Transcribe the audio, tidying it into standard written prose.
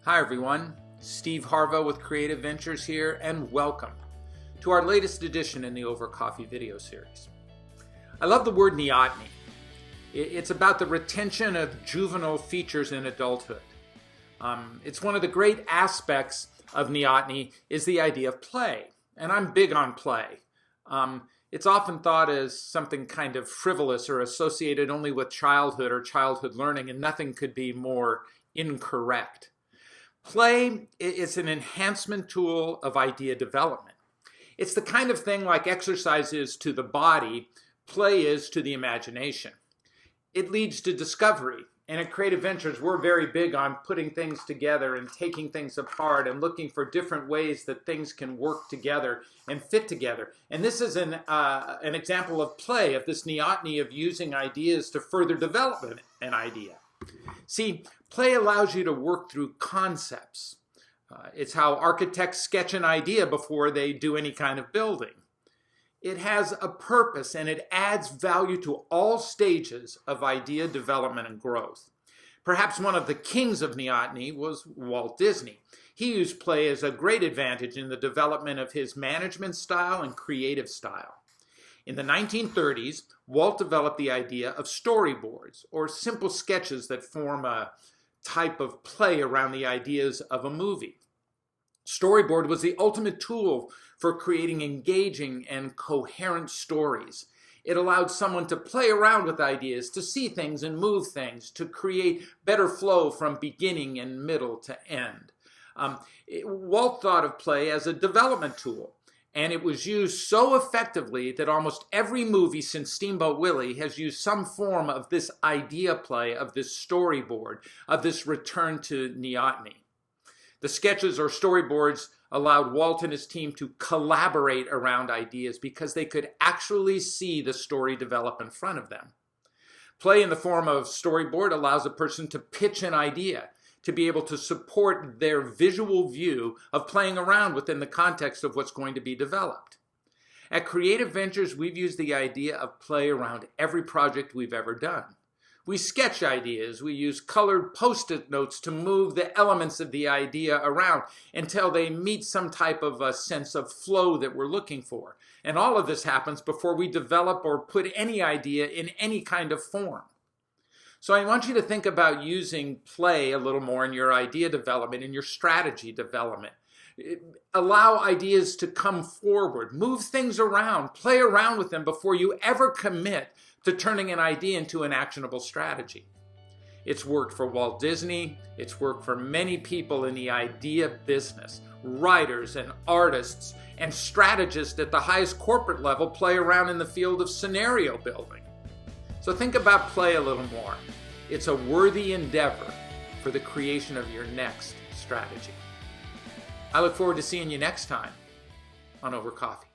Hi everyone, Steve Harvell with Creative Ventures here, and welcome to our latest edition in the Over Coffee video series. I love the word neoteny. It's about the retention of juvenile features in adulthood. It's one of the great aspects of neoteny is the idea of play, and I'm big on play. It's often thought as something kind of frivolous or associated only with childhood or childhood learning, and nothing could be more incorrect. Play is an enhancement tool of idea development. It's the kind of thing like exercise is to the body, play is to the imagination. It leads to discovery. And at Creative Ventures, we're very big on putting things together and taking things apart and looking for different ways that things can work together and fit together. And this is an example of play, of this neoteny of using ideas to further develop an idea. See, play allows you to work through concepts. It's how architects sketch an idea before they do any kind of building. It has a purpose and it adds value to all stages of idea development and growth. Perhaps one of the kings of neoteny was Walt Disney. He used play as a great advantage in the development of his management style and creative style. In the 1930s, Walt developed the idea of storyboards, or simple sketches that form a type of play around the ideas of a movie. Storyboard was the ultimate tool for creating engaging and coherent stories. It allowed someone to play around with ideas, to see things and move things, to create better flow from beginning and middle to end. Walt thought of play as a development tool. And it was used so effectively that almost every movie since Steamboat Willie has used some form of this idea play, of this storyboard, of this return to neoteny. The sketches or storyboards allowed Walt and his team to collaborate around ideas because they could actually see the story develop in front of them. Play in the form of storyboard allows a person to pitch an idea, to be able to support their visual view of playing around within the context of what's going to be developed. At Creative Ventures, we've used the idea of play around every project we've ever done. We sketch ideas, we use colored Post-it notes to move the elements of the idea around until they meet some type of a sense of flow that we're looking for. And all of this happens before we develop or put any idea in any kind of form. So I want you to think about using play a little more in your idea development, in your strategy development. Allow ideas to come forward, move things around, play around with them before you ever commit to turning an idea into an actionable strategy. It's worked for Walt Disney. It's worked for many people in the idea business. Writers and artists and strategists at the highest corporate level play around in the field of scenario building. So think about play a little more. It's a worthy endeavor for the creation of your next strategy. I look forward to seeing you next time on Over Coffee.